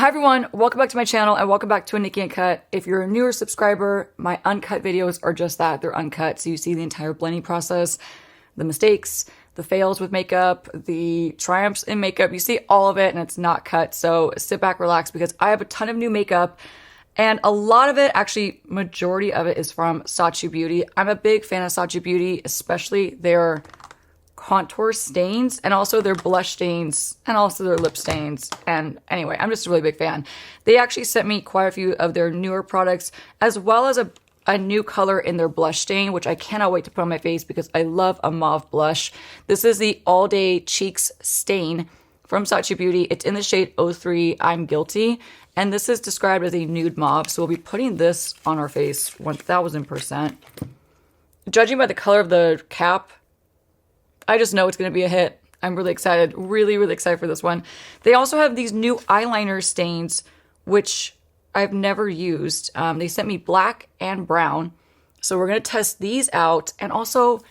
Hi everyone, welcome back to my channel and welcome back to a Nikki Uncut. If you're a newer subscriber, my uncut videos are just that, they're uncut. So you see the entire blending process, the mistakes, the fails with makeup, the triumphs in makeup. You see all of it and it's not cut. So sit back, relax, because I have a ton of new makeup and a lot of it, actually majority of it, is from Sacheubeauty. I'm a big fan of Sacheubeauty, especially their contour stains and also their blush stains and also their lip stains. And anyway, I'm just a really big fan. They actually sent me quite a few of their newer products as well as a new color in their blush stain, which I cannot wait to put on my face because I love a mauve blush. This is the All Day Cheeks Stain from Sacheubeauty. It's in the shade 03 I'm Guilty. And this is described as a nude mauve. So we'll be putting this on our face 1000%. Judging by the color of the cap, I just know it's going to be a hit. I'm really excited. Really, really excited for this one. They also have these new eyeliner stains, which I've never used. They sent me black and brown. So we're going to test these out. And also,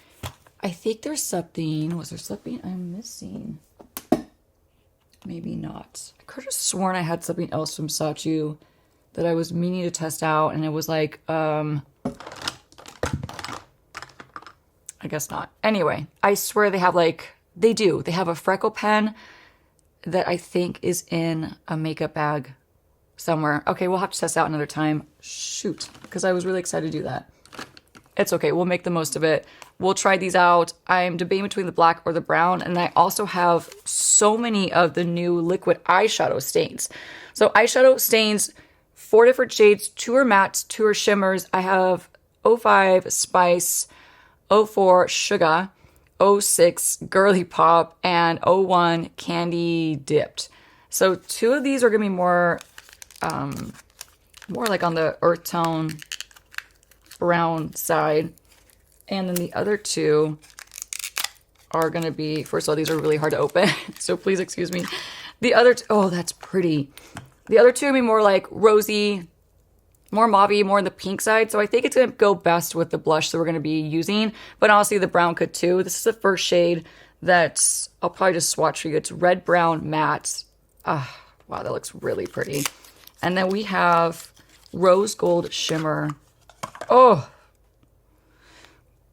I think there's something. Was there something I'm missing? Maybe not. I could have sworn I had something else from Sacheu that I was meaning to test out. And it was like, I guess not. Anyway, I swear they have they have a freckle pen that I think is in a makeup bag somewhere. Okay, we'll have to test out another time. Shoot, because I was really excited to do that. It's okay, we'll make the most of it. We'll try these out. I'm debating between the black or the brown, and I also have so many of the new liquid eyeshadow stains. So eyeshadow stains, 4 different shades, 2 are mattes, 2 are shimmers. I have 05 Spice, 04 Sugar, 06 Girly Pop, and 01 Candy Dipped. So 2 of these are gonna be more like on the earth tone brown side, and then the other 2 are gonna be, first of all, these are really hard to open, so please excuse me. The other oh, that's pretty. The other 2 are gonna be more like rosy, more mauve-y, more on the pink side. So I think it's going to go best with the blush that we're going to be using. But honestly, the brown could too. This is the first shade that I'll probably just swatch for you. It's Red Brown Matte. Wow, that looks really pretty. And then we have Rose Gold Shimmer. Oh,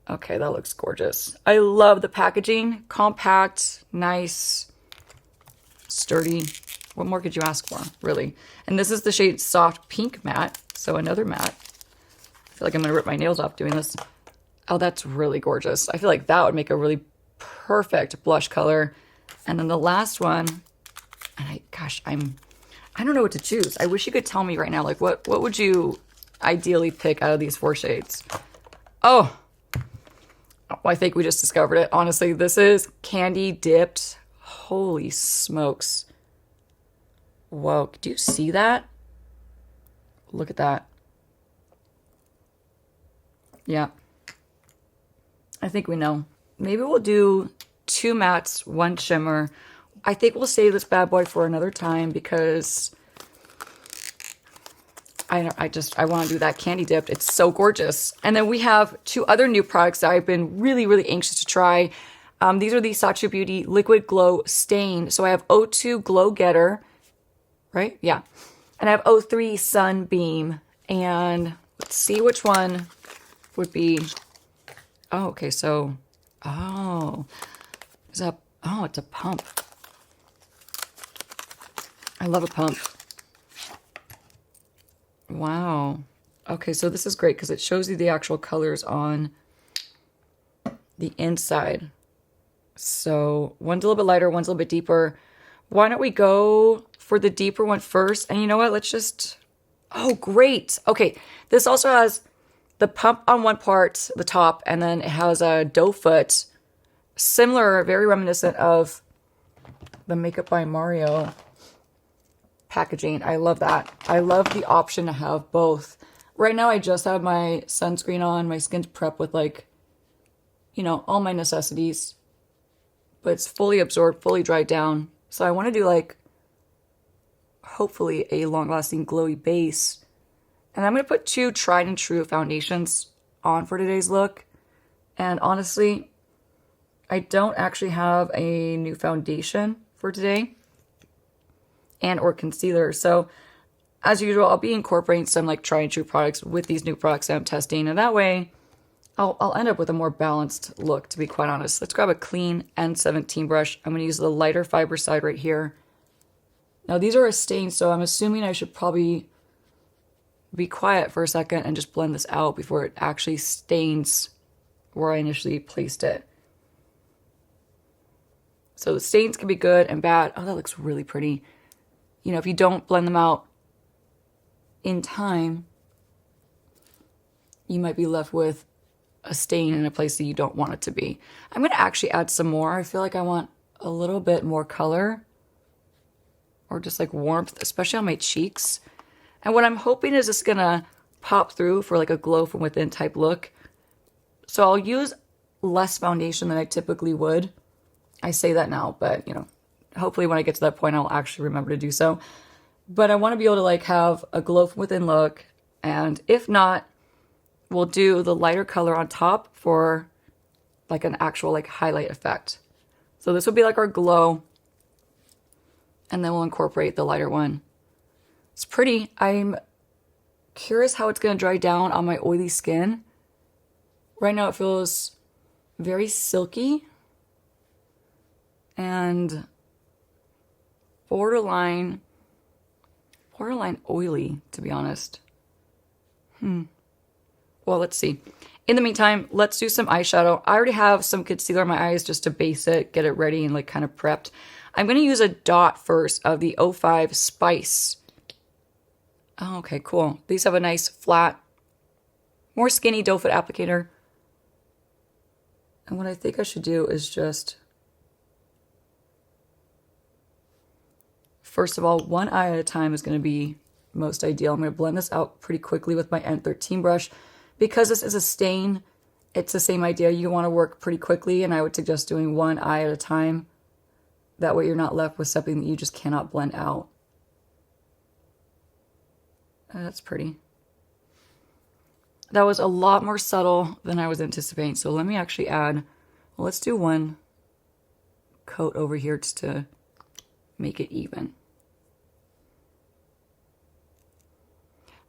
okay, that looks gorgeous. I love the packaging. Compact, nice, sturdy. What more could you ask for, really? And this is the shade Soft Pink Matte. So another matte. I feel like I'm going to rip my nails off doing this. Oh, that's really gorgeous. I feel like that would make a really perfect blush color. And then the last one, and I don't know what to choose. I wish you could tell me right now, like what would you ideally pick out of these 4 shades? Oh, I think we just discovered it. Honestly, this is Candy Dipped. Holy smokes. Whoa, do you see that? Look at that. Yeah. I think we know. Maybe we'll do 2 mattes, 1 shimmer. I think we'll save this bad boy for another time because I want to do that Candy Dipped. It's so gorgeous. And then we have 2 other new products that I've been really, really anxious to try. These are the Sacheubeauty Liquid Glow Stain. So I have 02 Glow Getter, right? Yeah. And I have 03 Sunbeam. And let's see which one would be. Oh, okay. So, it's a pump. I love a pump. Wow. Okay, so this is great because it shows you the actual colors on the inside. So one's a little bit lighter, one's a little bit deeper. Why don't we go for the deeper one first? And you know what? Let's just... Oh, great. Okay, this also has the pump on one part, the top, and then it has a doe foot. Similar, very reminiscent of the Makeup by Mario packaging. I love that. I love the option to have both. Right now, I just have my sunscreen on. My skin's prepped with all my necessities. But it's fully absorbed, fully dried down. So I want to do hopefully a long-lasting glowy base. And I'm going to put 2 tried and true foundations on for today's look. And honestly, I don't actually have a new foundation for today. and or concealer. So as usual, I'll be incorporating some like try and true products with these new products that I'm testing. And that way I'll end up with a more balanced look, to be quite honest. Let's grab a clean N17 brush. I'm going to use the lighter fiber side right here. Now these are a stain, so I'm assuming I should probably be quiet for a second and just blend this out before it actually stains where I initially placed it. So the stains can be good and bad. Oh, that looks really pretty. You know, if you don't blend them out in time, you might be left with a stain in a place that you don't want it to be. I'm going to actually add some more. I feel like I want a little bit more color or just like warmth, especially on my cheeks. And what I'm hoping is it's going to pop through for like a glow from within type look. So I'll use less foundation than I typically would. I say that now, but you know, hopefully when I get to that point, I'll actually remember to do so. But I want to be able to like have a glow from within look. And if not, we'll do the lighter color on top for like an actual like highlight effect. So this will be like our glow. And then we'll incorporate the lighter one. It's pretty. I'm curious how it's going to dry down on my oily skin. Right now it feels very silky and borderline oily, to be honest. Well, let's see. In the meantime, let's do some eyeshadow. I already have some concealer in my eyes just to base it, get it ready and like kind of prepped. I'm going to use a dot first of the 05 Spice. Oh, okay, cool. These have a nice flat, more skinny doe foot applicator. And what I think I should do is just, first of all, one eye at a time is going to be most ideal. I'm going to blend this out pretty quickly with my N13 brush. Because this is a stain, it's the same idea. You want to work pretty quickly, and I would suggest doing one eye at a time. That way you're not left with something that you just cannot blend out. That's pretty. That was a lot more subtle than I was anticipating. So let me actually add, well, let's do one coat over here just to make it even.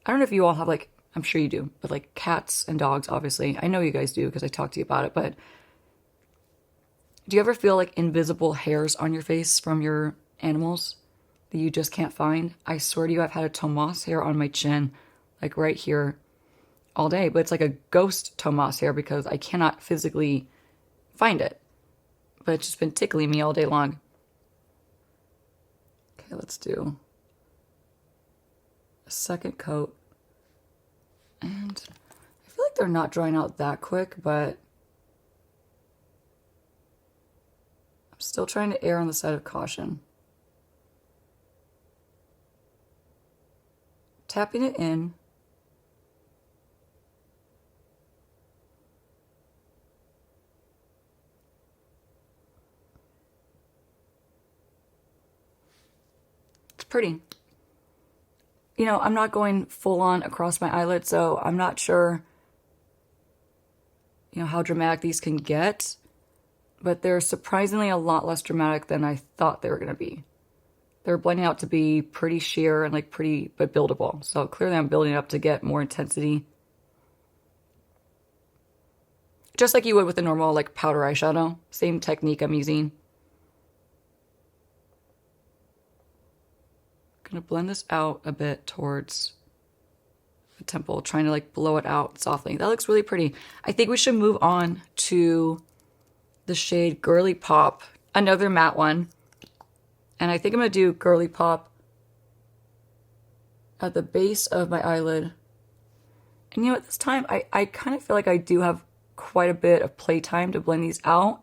I don't know if you all have like, I'm sure you do, but like cats and dogs, obviously. I know you guys do because I talked to you about it, but do you ever feel like invisible hairs on your face from your animals that you just can't find? I swear to you, I've had a Tomas hair on my chin, like right here all day, but it's like a ghost Tomas hair because I cannot physically find it. But it's just been tickling me all day long. Okay, let's do a second coat. And I feel like they're not drying out that quick, but I'm still trying to err on the side of caution. Tapping it in. It's pretty. You know, I'm not going full on across my eyelid, so I'm not sure, you know, how dramatic these can get, but they're surprisingly a lot less dramatic than I thought they were going to be. They're blending out to be pretty sheer and like pretty, but buildable. So clearly I'm building it up to get more intensity. Just like you would with a normal like powder eyeshadow. Same technique I'm using. I'm gonna blend this out a bit towards the temple, trying to like blow it out softly. That looks really pretty. I think we should move on to the shade Girly Pop, another matte one. And I think I'm gonna do Girly Pop at the base of my eyelid. And you know, at this time, I kind of feel like I do have quite a bit of playtime to blend these out.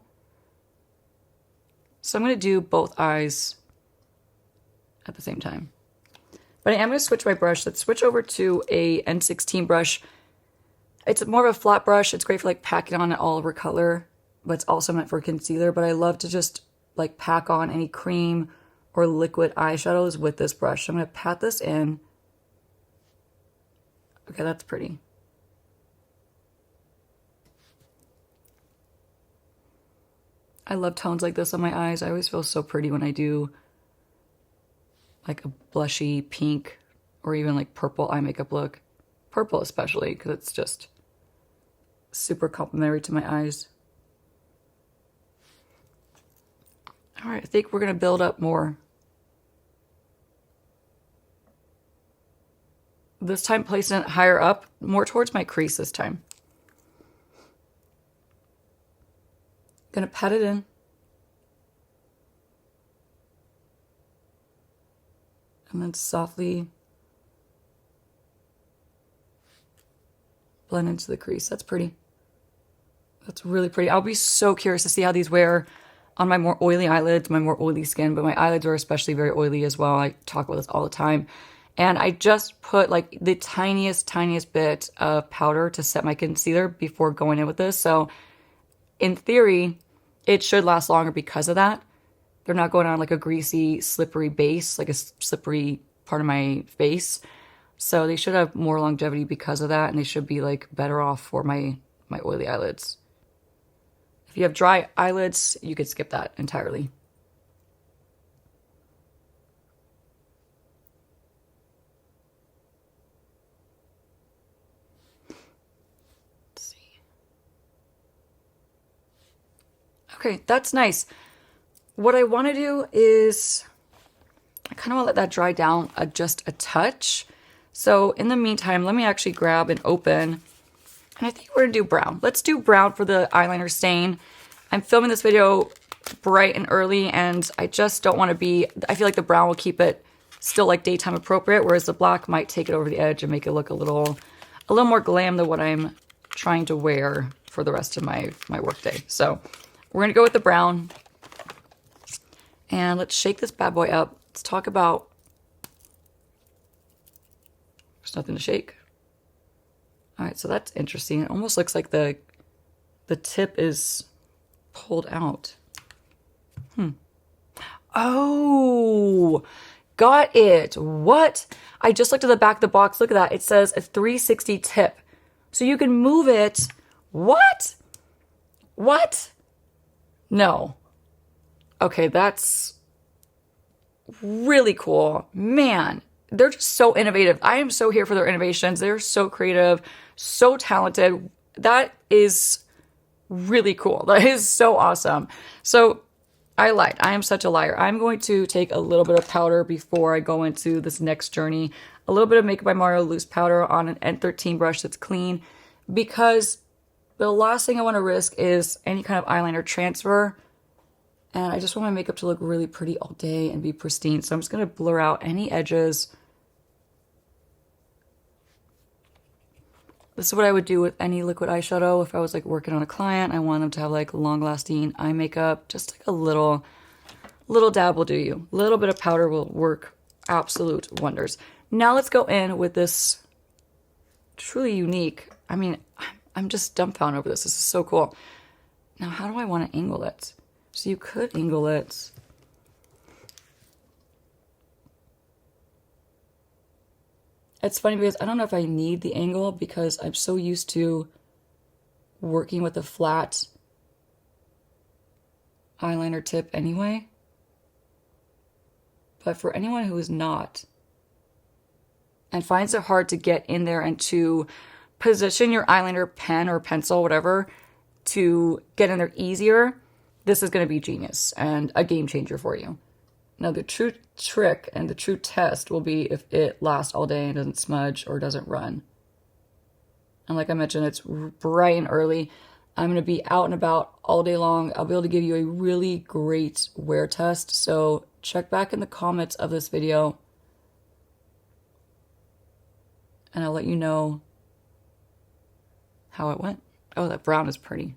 So I'm gonna do both eyes at the same time. But I am going to switch my brush. Let's switch over to a N16 brush. It's more of a flat brush. It's great for like packing on all over color, but it's also meant for concealer. But I love to just like pack on any cream or liquid eyeshadows with this brush. So I'm going to pat this in. Okay, that's pretty. I love tones like this on my eyes. I always feel so pretty when I do like a blushy pink or even like purple eye makeup look. Purple especially, because it's just super complimentary to my eyes. All right, I think we're gonna build up more. This time placing it higher up, more towards my crease this time. Gonna pat it in. And then softly blend into the crease. That's pretty. That's really pretty. I'll be so curious to see how these wear on my more oily eyelids, my more oily skin, but my eyelids are especially very oily as well. I talk about this all the time. And I just put like the tiniest bit of powder to set my concealer before going in with this. So in theory, it should last longer because of that. They're not going on like a greasy, slippery base, like a slippery part of my face. So they should have more longevity because of that, and they should be like better off for my oily eyelids. If you have dry eyelids, you could skip that entirely. Let's see. Okay, that's nice. What I want to do is I kind of want to let that dry down just a touch. So in the meantime, let me actually grab and open, and I think we're gonna do brown. Let's do brown for the eyeliner stain. I'm filming this video bright and early, and I just don't want to be, I feel like the brown will keep it still like daytime appropriate, whereas the black might take it over the edge and make it look a little more glam than what I'm trying to wear for the rest of my workday. So we're gonna go with the brown, and let's shake this bad boy up. Let's talk about, there's nothing to shake. All right, so that's interesting. It almost looks like the tip is pulled out. Oh, got it. What? I just looked at the back of the box. Look at that. It says a 360 tip. So you can move it. What? What? No. Okay, that's really cool. Man, they're just so innovative. I am so here for their innovations. They're so creative, so talented. That is really cool. That is so awesome. So I lied. I am such a liar. I'm going to take a little bit of powder before I go into this next journey. A little bit of Makeup by Mario loose powder on an N13 brush that's clean, because the last thing I want to risk is any kind of eyeliner transfer. And I just want my makeup to look really pretty all day and be pristine. So I'm just going to blur out any edges. This is what I would do with any liquid eyeshadow. If I was like working on a client, I want them to have like long lasting eye makeup. Just like a little dab will do you. A little bit of powder will work absolute wonders. Now let's go in with this truly unique. I mean, I'm just dumbfounded over this. This is so cool. Now, how do I want to angle it? So you could angle it. It's funny because I don't know if I need the angle, because I'm so used to working with a flat eyeliner tip anyway. But for anyone who is not and finds it hard to get in there and to position your eyeliner pen or pencil, whatever, to get in there easier, this is going to be genius and a game changer for you. Now, the true trick and the true test will be if it lasts all day and doesn't smudge or doesn't run. And like I mentioned, it's bright and early. I'm going to be out and about all day long. I'll be able to give you a really great wear test. So check back in the comments of this video, and I'll let you know how it went. Oh, that brown is pretty.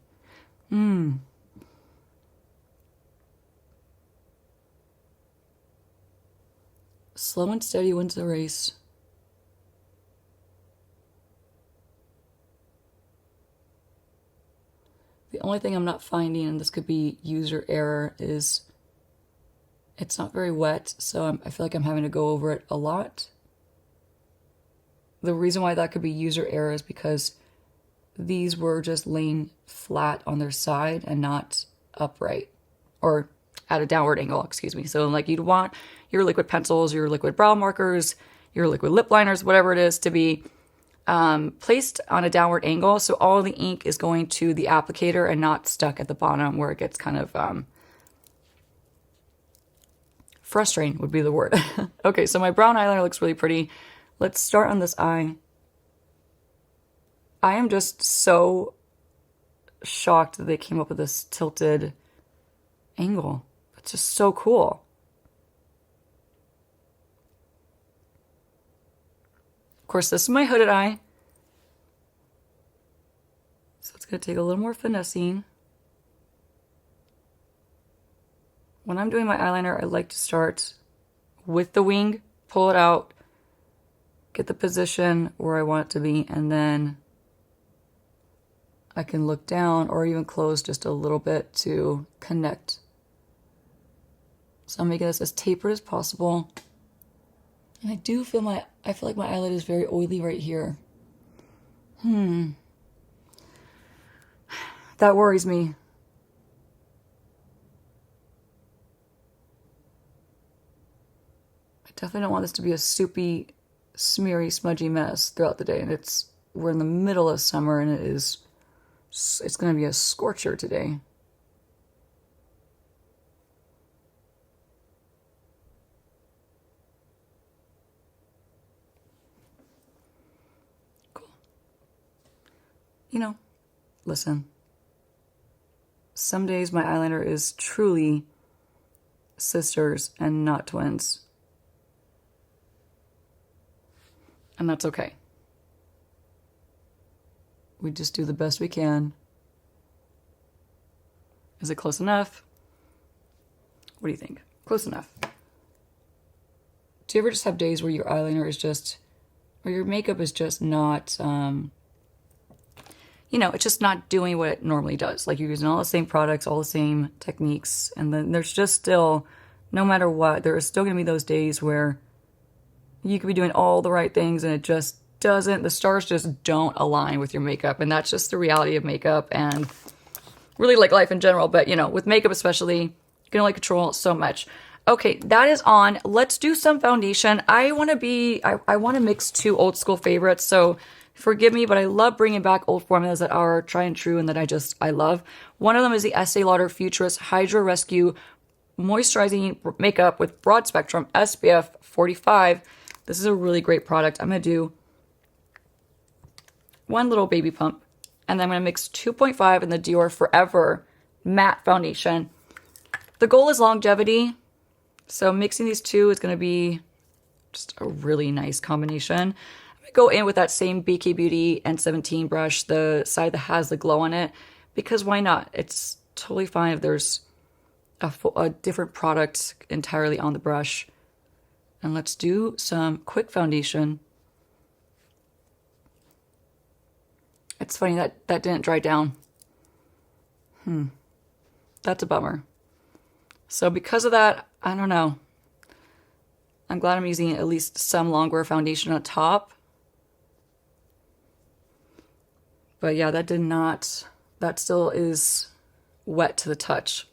Slow and steady wins the race. The only thing I'm not finding, and this could be user error, is it's not very wet, so I feel like I'm having to go over it a lot. The reason why that could be user error is because these were just laying flat on their side and not upright, or at a downward angle, excuse me. So like you'd want your liquid pencils, your liquid brow markers, your liquid lip liners, whatever it is, to be placed on a downward angle. So all the ink is going to the applicator and not stuck at the bottom where it gets kind of frustrating would be the word. Okay, so my brown eyeliner looks really pretty. Let's start on this eye. I am just so shocked that they came up with this tilted angle. It's just so cool. Of course, this is my hooded eye. So it's going to take a little more finessing. When I'm doing my eyeliner, I like to start with the wing, pull it out, get the position where I want it to be, and then I can look down or even close just a little bit to connect. So I'm making this as tapered as possible. And I do feel I feel like my eyelid is very oily right here. That worries me. I definitely don't want this to be a soupy, smeary, smudgy mess throughout the day. And we're in the middle of summer and it's going to be a scorcher today. Cool. You know, listen. Some days my eyeliner is truly sisters and not twins. And that's okay. We just do the best we can. Is it close enough? What do you think? Close enough. Do you ever just have days where your eyeliner is just, or your makeup is just not, it's just not doing what it normally does. Like you're using all the same products, all the same techniques, and then there's just still, no matter what, there are still going to be those days where you could be doing all the right things and it just doesn't, the stars just don't align with your makeup. And that's just the reality of makeup and really like life in general. But with makeup especially, you can only control so much. Okay, that is on. Let's do some foundation. I want to mix two old school favorites. So forgive me, but I love bringing back old formulas that are tried and true and that I love. One of them is the Estee Lauder Futurist Hydra Rescue Moisturizing Makeup with Broad Spectrum SPF 45. This is a really great product. I'm going to do one little baby pump, and then I'm going to mix 2.5 in the Dior Forever Matte Foundation. The goal is longevity, so mixing these two is going to be just a really nice combination. I'm going to go in with that same BK Beauty N17 brush, the side that has the glow on it, because why not? It's totally fine if there's a different product entirely on the brush. And let's do some quick foundation. It's funny that didn't dry down. That's a bummer. So because of that, I don't know. I'm glad I'm using at least some longwear foundation on top. But yeah, that still is wet to the touch.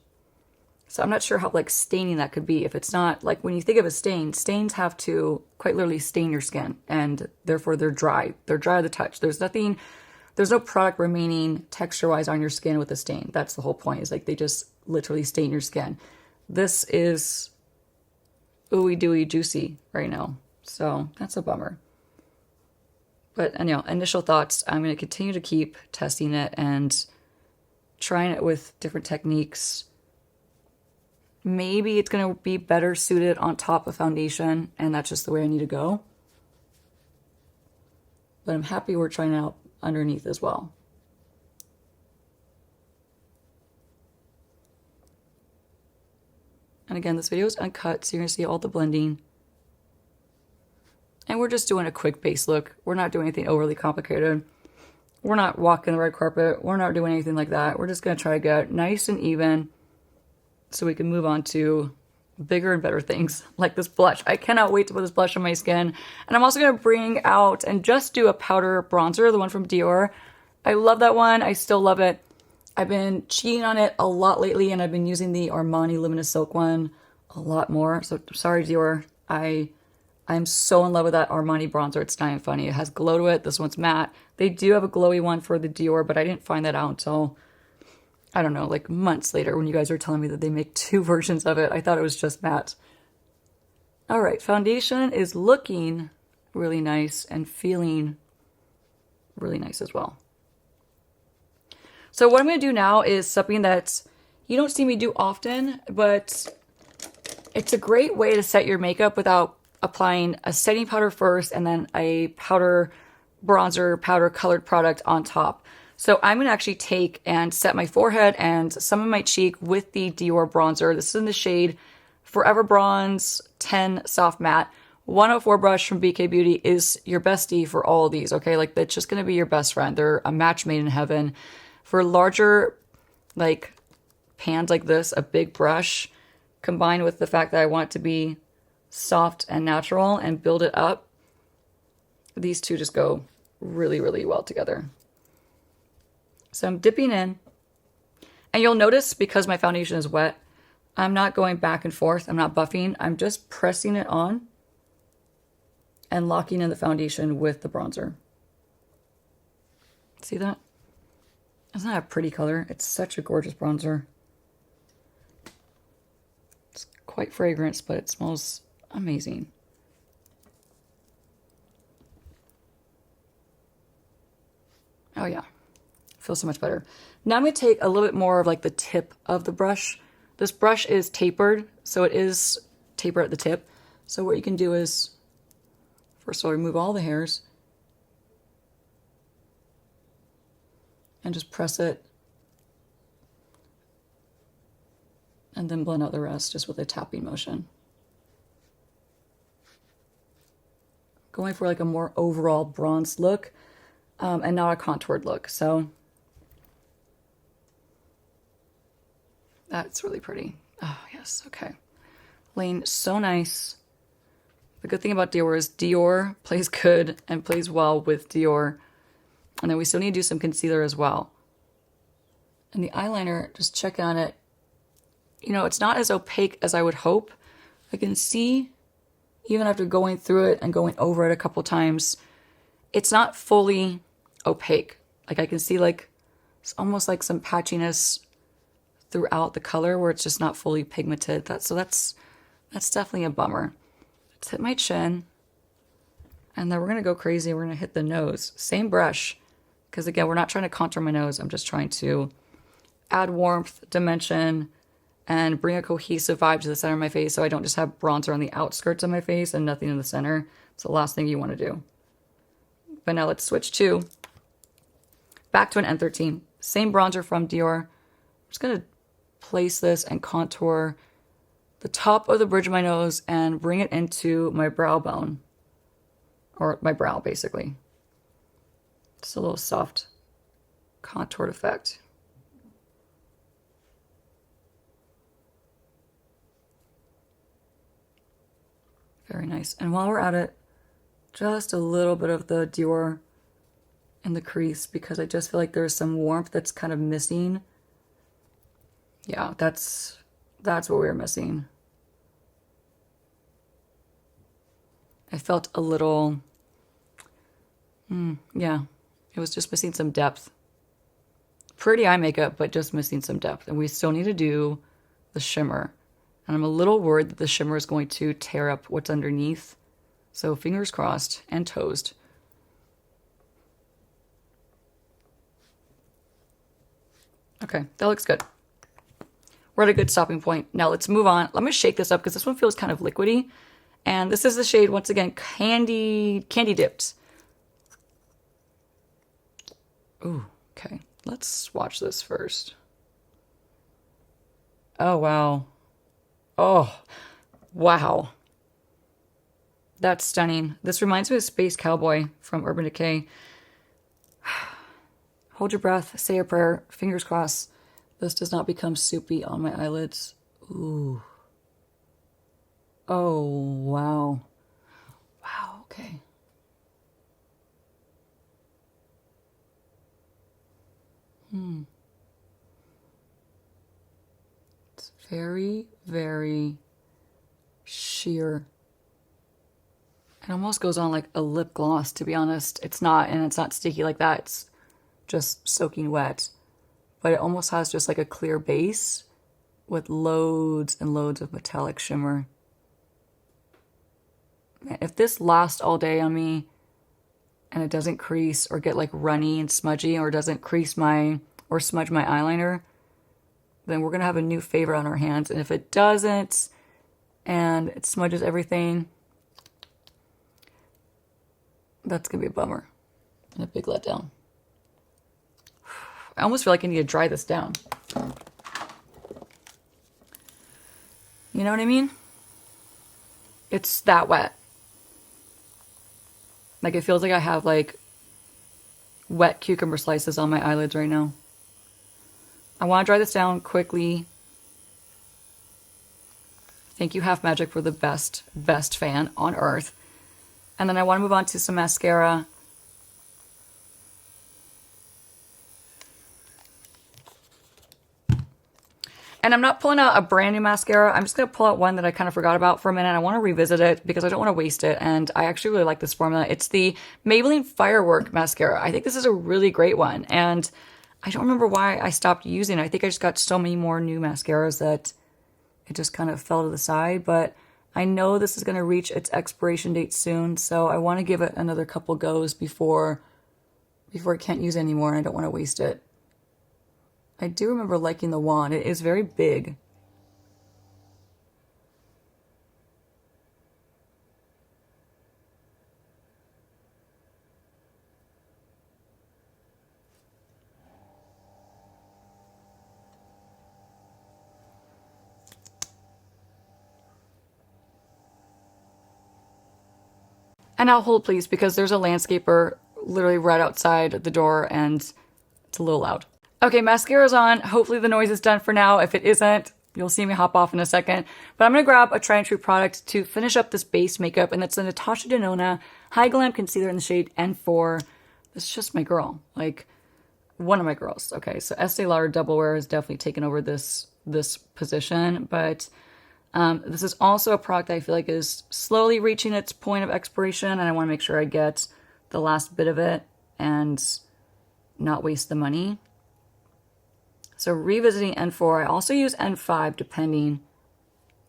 So I'm not sure how staining that could be. If it's not, when you think of a stain, stains have to quite literally stain your skin, and therefore they're dry. They're dry to the touch. There's no product remaining texture-wise on your skin with a stain. That's the whole point, is they just literally stain your skin. This is ooey dooey juicy right now. So that's a bummer. But initial thoughts, I'm going to continue to keep testing it and trying it with different techniques. Maybe it's going to be better suited on top of foundation, and that's just the way I need to go. But I'm happy we're trying it out underneath as well. And again, this video is uncut, so you're going to see all the blending. And we're just doing a quick base look. We're not doing anything overly complicated. We're not walking the red carpet. We're not doing anything like that. We're just going to try to get nice and even, so we can move on to bigger and better things like this blush. I cannot wait to put this blush on my skin. And I'm also going to bring out and just do a powder bronzer, the one from Dior. I love that one. I still love it. I've been cheating on it a lot lately, and I've been using the Armani Luminous Silk one a lot more. So sorry, Dior. I'm so in love with that Armani bronzer. It's not even funny. It has glow to it. This one's matte. They do have a glowy one for the Dior, but I didn't find that out until, I don't know, like months later when you guys were telling me that they make two versions of it. I thought it was just matte. All right, foundation is looking really nice and feeling really nice as well. So what I'm going to do now is something that you don't see me do often, but it's a great way to set your makeup without applying a setting powder first and then a powder bronzer, powder colored product on top. So I'm going to actually take and set my forehead and some of my cheek with the Dior bronzer. This is in the shade Forever Bronze 10 Soft Matte. 104 brush from BK Beauty is your bestie for all of these, okay? Like, that's just going to be your best friend. They're a match made in heaven. For larger, like, pans like this, a big brush, combined with the fact that I want it to be soft and natural and build it up, these two just go really, really well together. So I'm dipping in. And you'll notice, because my foundation is wet, I'm not going back and forth. I'm not buffing. I'm just pressing it on and locking in the foundation with the bronzer. See that? Isn't that a pretty color? It's such a gorgeous bronzer. It's quite fragrant, but it smells amazing. Oh yeah, feels so much better. Now I'm going to take a little bit more of like the tip of the brush. This brush is tapered, so it is tapered at the tip. So what you can do is, first of all, remove all the hairs and just press it and then blend out the rest just with a tapping motion. Going for like a more overall bronze look and not a contoured look. So that's really pretty. Oh, yes. Okay. Laying so nice. The good thing about Dior is Dior plays good and plays well with Dior. And then we still need to do some concealer as well. And the eyeliner, just check on it. You know, it's not as opaque as I would hope. I can see, even after going through it and going over it a couple times, it's not fully opaque. Like, I can see like, it's almost like some patchiness throughout the color where it's just not fully pigmented. That's definitely a bummer. Let's hit my chin. And then we're going to go crazy. We're going to hit the nose. Same brush. Because again, we're not trying to contour my nose. I'm just trying to add warmth, dimension, and bring a cohesive vibe to the center of my face so I don't just have bronzer on the outskirts of my face and nothing in the center. It's the last thing you want to do. But now let's switch to back to an N13. Same bronzer from Dior. I'm just going to place this and contour the top of the bridge of my nose and bring it into my brow bone. Or my brow, basically. Just a little soft contoured effect. Very nice. And while we're at it, just a little bit of the Dior in the crease because I just feel like there's some warmth that's kind of missing. Yeah, that's what we were missing. I felt a little, yeah, it was just missing some depth. Pretty eye makeup, but just missing some depth. And we still need to do the shimmer. And I'm a little worried that the shimmer is going to tear up what's underneath. So fingers crossed and toast. Okay, that looks good. We're at a good stopping point. Now let's move on. Let me shake this up because this one feels kind of liquidy. And this is the shade, once again, Candy Dipped. Ooh, okay. Let's swatch this first. Oh, wow. Oh, wow. That's stunning. This reminds me of Space Cowboy from Urban Decay. Hold your breath, say a prayer, fingers crossed. This does not become soupy on my eyelids. Ooh. Oh, wow. Wow, okay. very, very sheer. It almost goes on like a lip gloss, to be honest. It's not, and it's not sticky like that. It's just soaking wet. But it almost has just like a clear base with loads and loads of metallic shimmer. Man, if this lasts all day on me and it doesn't crease or get like runny and smudgy or doesn't crease or smudge my eyeliner, then we're going to have a new favorite on our hands. And if it doesn't and it smudges everything, that's going to be a bummer and a big letdown. I almost feel like I need to dry this down. You know what I mean? It's that wet. Like it feels like I have like wet cucumber slices on my eyelids right now. I want to dry this down quickly. Thank you, Half Magic, for the best fan on earth. And then I want to move on to some mascara. And I'm not pulling out a brand new mascara. I'm just going to pull out one that I kind of forgot about for a minute. I want to revisit it because I don't want to waste it. And I actually really like this formula. It's the Maybelline Firework Mascara. I think this is a really great one. And I don't remember why I stopped using it. I think I just got so many more new mascaras that it just kind of fell to the side. But I know this is going to reach its expiration date soon. So I want to give it another couple goes before I can't use it anymore. And I don't want to waste it. I do remember liking the wand. It is very big. And now hold please, because there's a landscaper literally right outside the door and it's a little loud. Okay, mascara's on. Hopefully the noise is done for now. If it isn't, you'll see me hop off in a second. But I'm going to grab a tried and true product to finish up this base makeup, and that's the Natasha Denona High Glam Concealer in the shade N4. This is just my girl. Like, one of my girls. Okay, so Estee Lauder Double Wear has definitely taken over this position, but this is also a product that I feel like is slowly reaching its point of expiration, and I want to make sure I get the last bit of it and not waste the money. So revisiting N4, I also use N5 depending,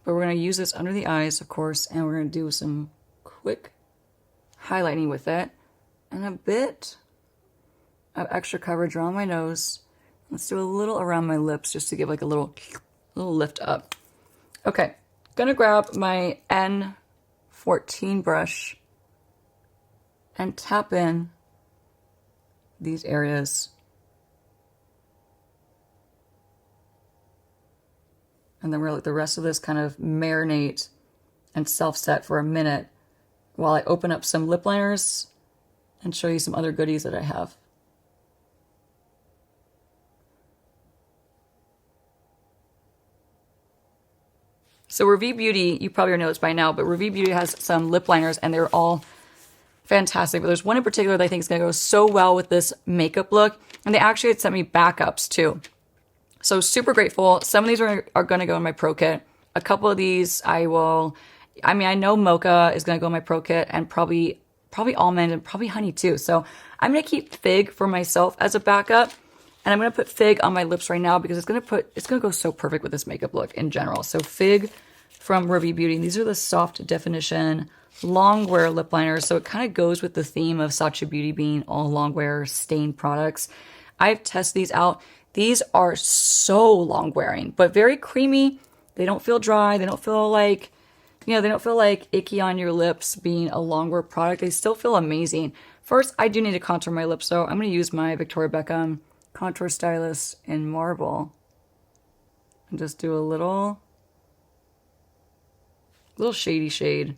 but we're going to use this under the eyes, of course, and we're going to do some quick highlighting with it and a bit of extra coverage around my nose. Let's do a little around my lips just to give like a little lift up. Okay, gonna grab my N14 brush and tap in these areas. And then we're gonna let the rest of this kind of marinate and self-set for a minute while I open up some lip liners and show you some other goodies that I have. So Review Beauty, you probably know this by now, but Review Beauty has some lip liners and they're all fantastic. But there's one in particular that I think is going to go so well with this makeup look. And they actually had sent me backups too. So super grateful. Some of these are going to go in my pro kit. A couple of these I know Mocha is going to go in my pro kit, and probably almond and probably honey too. So I'm going to keep Fig for myself as a backup. And I'm going to put Fig on my lips right now because it's going to go so perfect with this makeup look in general. So Fig from Review Beauty. These are the soft definition long wear lip liners. So it kind of goes with the theme of Sacheu Beauty being all long wear stained products. I've tested these out. These are so long wearing, but very creamy. They don't feel dry. They don't feel like, they don't feel like icky on your lips being a long wear product. They still feel amazing. First, I do need to contour my lips, so I'm going to use my Victoria Beckham contour stylus in Marble and just do a little shady shade.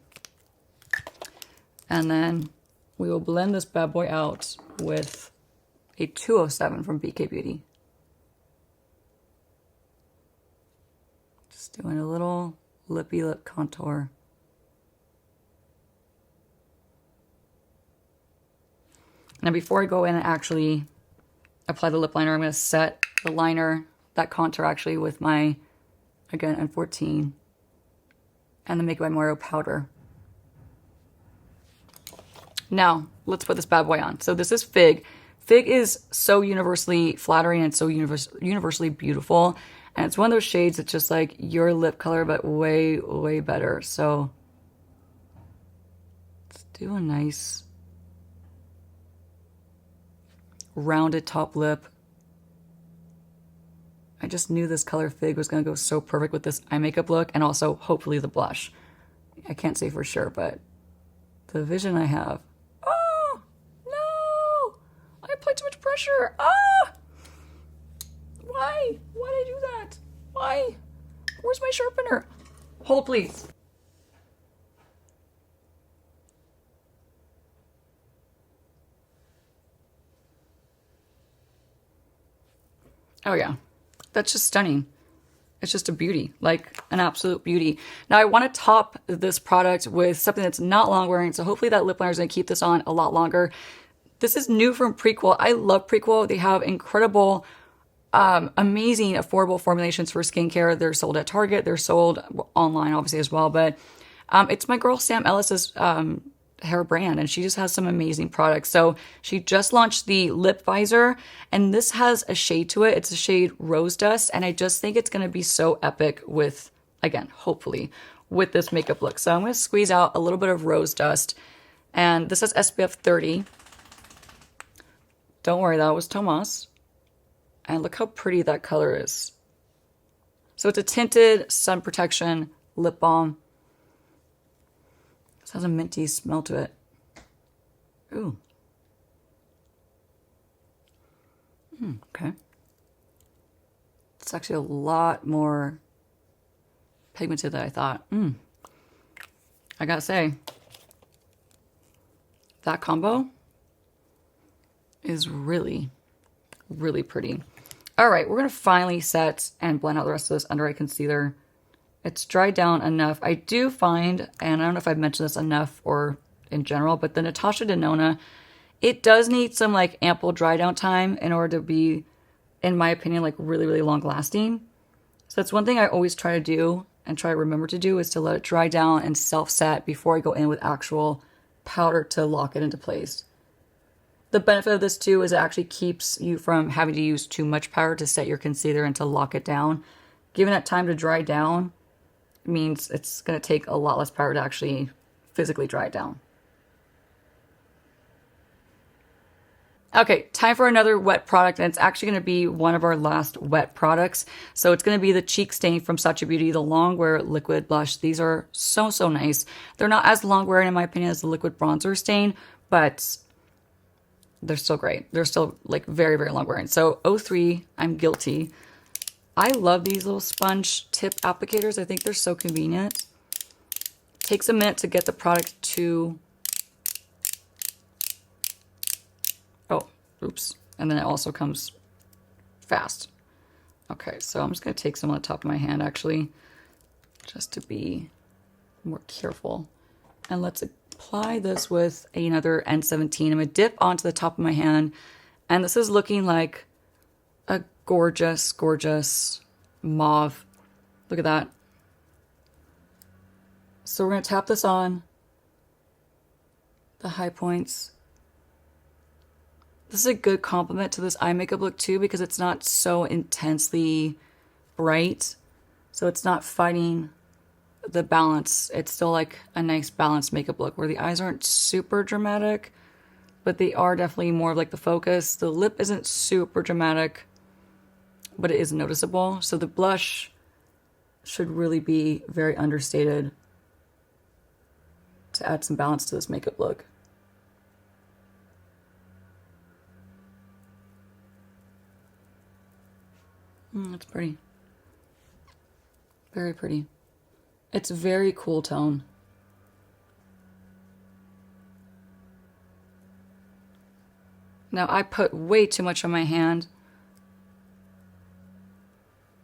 And then we will blend this bad boy out with a 207 from BK Beauty. Just doing a little lippy lip contour. Now before I go in and actually apply the lip liner, I'm going to set the liner, that contour actually, with my again, N14, and the Makeup by Mario powder. Now, let's put this bad boy on. So this is Fig. Fig is so universally flattering and so universally beautiful. And it's one of those shades that's just like your lip color, but way, way better. So let's do a nice rounded top lip. I just knew this color Fig was going to go so perfect with this eye makeup look, and also hopefully the blush. I can't say for sure, but the vision I have. Oh, no! I applied too much pressure. Ah! Why? Why did I do that? Why? Where's my sharpener? Hold, please. Oh yeah, that's just stunning. It's just a beauty, like an absolute beauty. Now I want to top this product with something that's not long wearing, so hopefully that lip liner is going to keep this on a lot longer. This is new from Prequel. I love Prequel. They have incredible, amazing, affordable formulations for skincare. They're sold at Target. They're sold online, obviously, as well. But it's my girl Sam Ellis's hair brand, and she just has some amazing products. So she just launched the lip visor, and this has a shade to it. It's a shade Rose Dust, and I just think it's going to be so epic with, again, hopefully, with this makeup look. So I'm going to squeeze out a little bit of Rose Dust, and this has SPF 30. Don't worry, that was Tomas. And look how pretty that color is. So it's a tinted sun protection lip balm. This has a minty smell to it. Ooh. Okay. It's actually a lot more pigmented than I thought. I gotta say, that combo is really, really pretty. All right, we're gonna finally set and blend out the rest of this under eye concealer. It's dried down enough. I do find, and I don't know if I've mentioned this enough or in general, but the Natasha Denona, it does need some like ample dry down time in order to be, in my opinion, like really, really long lasting. So that's one thing I always try to do and try to remember to do, is to let it dry down and self-set before I go in with actual powder to lock it into place. The benefit of this too is it actually keeps you from having to use too much powder to set your concealer and to lock it down. Giving that time to dry down means it's going to take a lot less powder to actually physically dry it down. Okay, time for another wet product, and it's actually going to be one of our last wet products. So it's going to be the Cheek Stain from Sacheubeauty, the Longwear Liquid Blush. These are so, so nice. They're not as long wearing, in my opinion, as the Liquid Bronzer Stain, but they're still great. They're still like very, very long wearing. So 03, I'm guilty. I love these little sponge tip applicators. I think they're so convenient. Takes a minute to get the product to... Oh, oops. And then it also comes fast. Okay, so I'm just going to take some on the top of my hand, actually, just to be more careful. And let's apply this with another N17. I'm going to dip onto the top of my hand. And this is looking like a gorgeous, gorgeous mauve. Look at that. So we're going to tap this on the high points. This is a good complement to this eye makeup look too, because it's not so intensely bright. So it's not fighting the balance. It's still like a nice balanced makeup look where the eyes aren't super dramatic, but they are definitely more of like the focus. The lip isn't super dramatic, but it is noticeable. So the blush should really be very understated to add some balance to this makeup look. That's pretty. Very pretty. It's a very cool tone. Now I put way too much on my hand.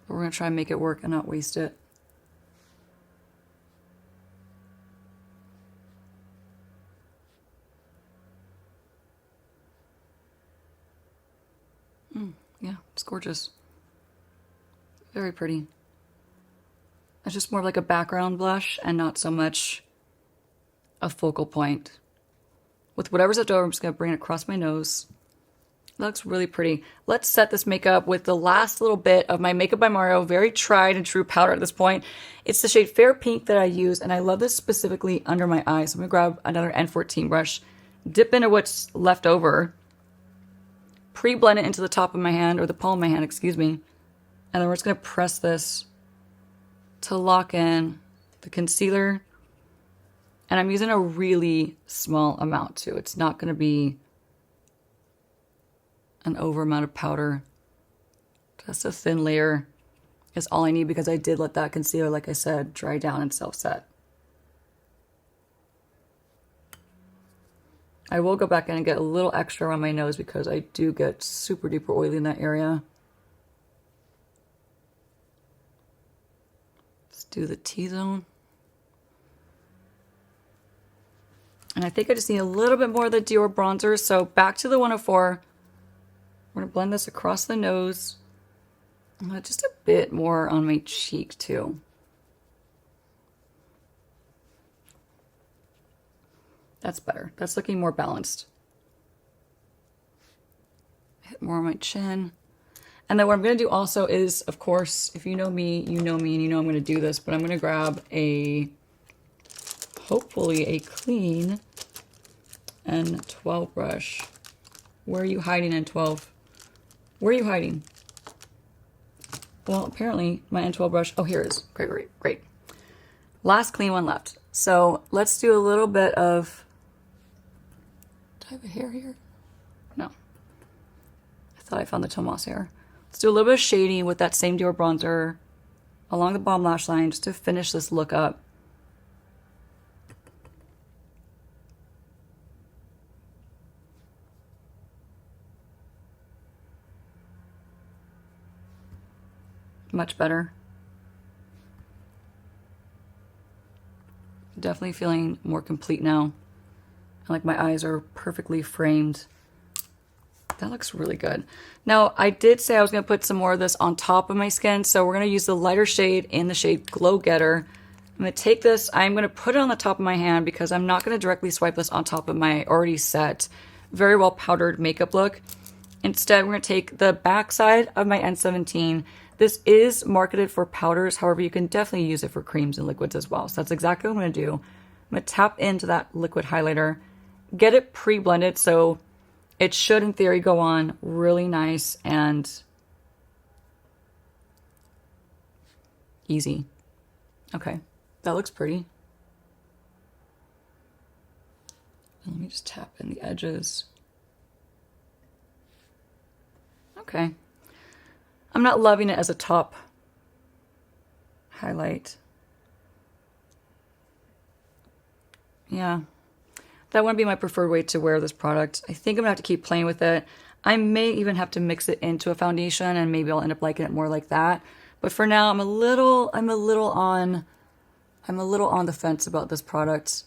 But we're going to try and make it work and not waste it. Yeah, it's gorgeous. Very pretty. It's just more of like a background blush and not so much a focal point. With whatever's left over, I'm just going to bring it across my nose. That looks really pretty. Let's set this makeup with the last little bit of my Makeup by Mario, very tried and true powder at this point. It's the shade Fair Pink that I use, and I love this specifically under my eyes. So I'm going to grab another N14 brush, dip into what's left over, pre-blend it into the top of my hand, or the palm of my hand, excuse me. And then we're just going to press this to lock in the concealer. And I'm using a really small amount too. It's not going to be an over amount of powder. Just a thin layer is all I need because I did let that concealer, like I said, dry down and self-set. I will go back in and get a little extra around my nose because I do get super duper oily in that area. Let's do the T-zone. And I think I just need a little bit more of the Dior bronzer. So back to the 104. We're going to blend this across the nose. Just a bit more on my cheek too. That's better. That's looking more balanced. Hit more on my chin. And then what I'm going to do also is, of course, if you know me, and you know I'm going to do this, but I'm going to grab hopefully a clean N12 brush. Where are you hiding, N12? Where are you hiding? Well, apparently my N12 brush, oh, here it is. Great. Last clean one left. So let's do a little bit of, do I have a hair here? No. I thought I found the Tomas hair. Let's do a little bit of shading with that same Dior bronzer along the bottom lash line just to finish this look up. Much better. Definitely feeling more complete now. And like my eyes are perfectly framed. That looks really good. Now, I did say I was going to put some more of this on top of my skin, so we're going to use the lighter shade in the shade Glow Getter. I'm going to take this, I'm going to put it on the top of my hand because I'm not going to directly swipe this on top of my already set, very well powdered makeup look. Instead, we're going to take the back side of my N17. This is marketed for powders, however, you can definitely use it for creams and liquids as well. So that's exactly what I'm going to do. I'm going to tap into that liquid highlighter, get it pre-blended, so it should, in theory, go on really nice and easy. Okay, that looks pretty. And let me just tap in the edges. Okay. I'm not loving it as a top highlight. Yeah. That wouldn't be my preferred way to wear this product. I think I'm gonna have to keep playing with it. I may even have to mix it into a foundation and maybe I'll end up liking it more like that. But for now, I'm a little on the fence about this product.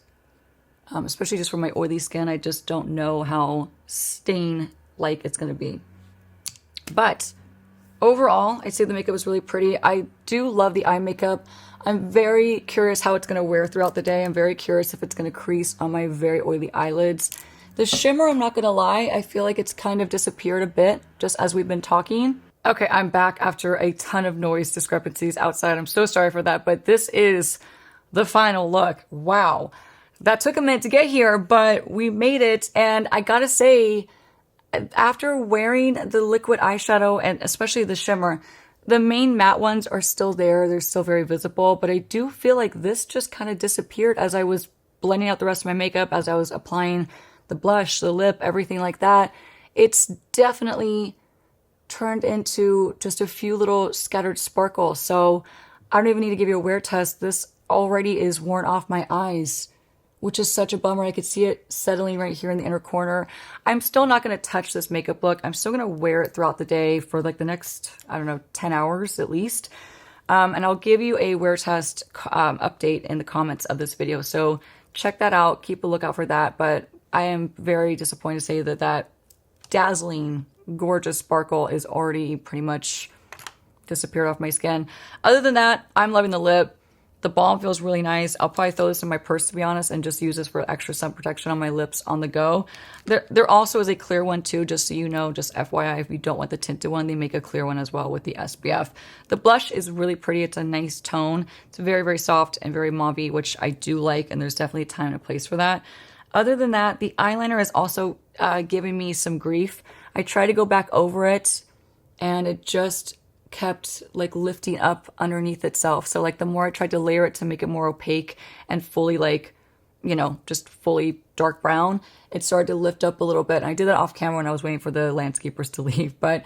Especially just for my oily skin. I just don't know how stain-like it's gonna be. But overall, I'd say the makeup is really pretty. I do love the eye makeup. I'm very curious how it's going to wear throughout the day. I'm very curious if it's going to crease on my very oily eyelids. The shimmer, I'm not going to lie, I feel like it's kind of disappeared a bit just as we've been talking. Okay, I'm back after a ton of noise discrepancies outside. I'm so sorry for that, but this is the final look. Wow. That took a minute to get here, but we made it. And I gotta say, after wearing the liquid eyeshadow and especially the shimmer, the main matte ones are still there. They're still very visible, but I do feel like this just kind of disappeared as I was blending out the rest of my makeup, as I was applying the blush, the lip, everything like that. It's definitely turned into just a few little scattered sparkles. So I don't even need to give you a wear test. This already is worn off my eyes, which is such a bummer. I could see it settling right here in the inner corner. I'm still not going to touch this makeup look. I'm still going to wear it throughout the day for like the next, I don't know, 10 hours at least. And I'll give you a wear test update in the comments of this video. So check that out. Keep a lookout for that. But I am very disappointed to say that that dazzling, gorgeous sparkle is already pretty much disappeared off my skin. Other than that, I'm loving the lip. The balm feels really nice. I'll probably throw this in my purse, to be honest, and just use this for extra sun protection on my lips on the go. There also is a clear one too, just so you know, just FYI, if you don't want the tinted one, they make a clear one as well with the SPF. The blush is really pretty. It's a nice tone. It's very, very soft and very mauve-y, which I do like, and there's definitely a time and a place for that. Other than that, the eyeliner is also giving me some grief. I tried to go back over it, and it just kept like lifting up underneath itself. So like the more I tried to layer it to make it more opaque and fully like, you know, just fully dark brown, it started to lift up a little bit. And I did that off camera when I was waiting for the landscapers to leave, but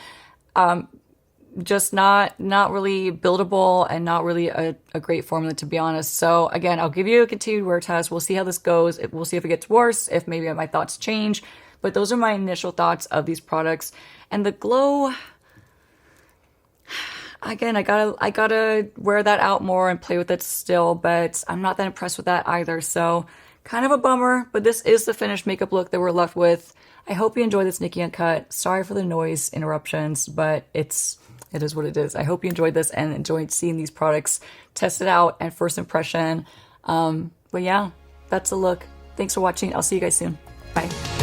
just not really buildable and not really a great formula, to be honest. So again, I'll give you a continued wear test. We'll see how this goes. We'll see if it gets worse, if maybe my thoughts change, but those are my initial thoughts of these products. And the glow, again, I gotta wear that out more and play with it still, but I'm not that impressed with that either. So kind of a bummer, but this is the finished makeup look that we're left with. I hope you enjoyed this Nikki Uncut. Sorry for the noise interruptions, but it is what it is. I hope you enjoyed this and enjoyed seeing these products tested out and first impression. But yeah, that's a look. Thanks for watching. I'll see you guys soon. Bye.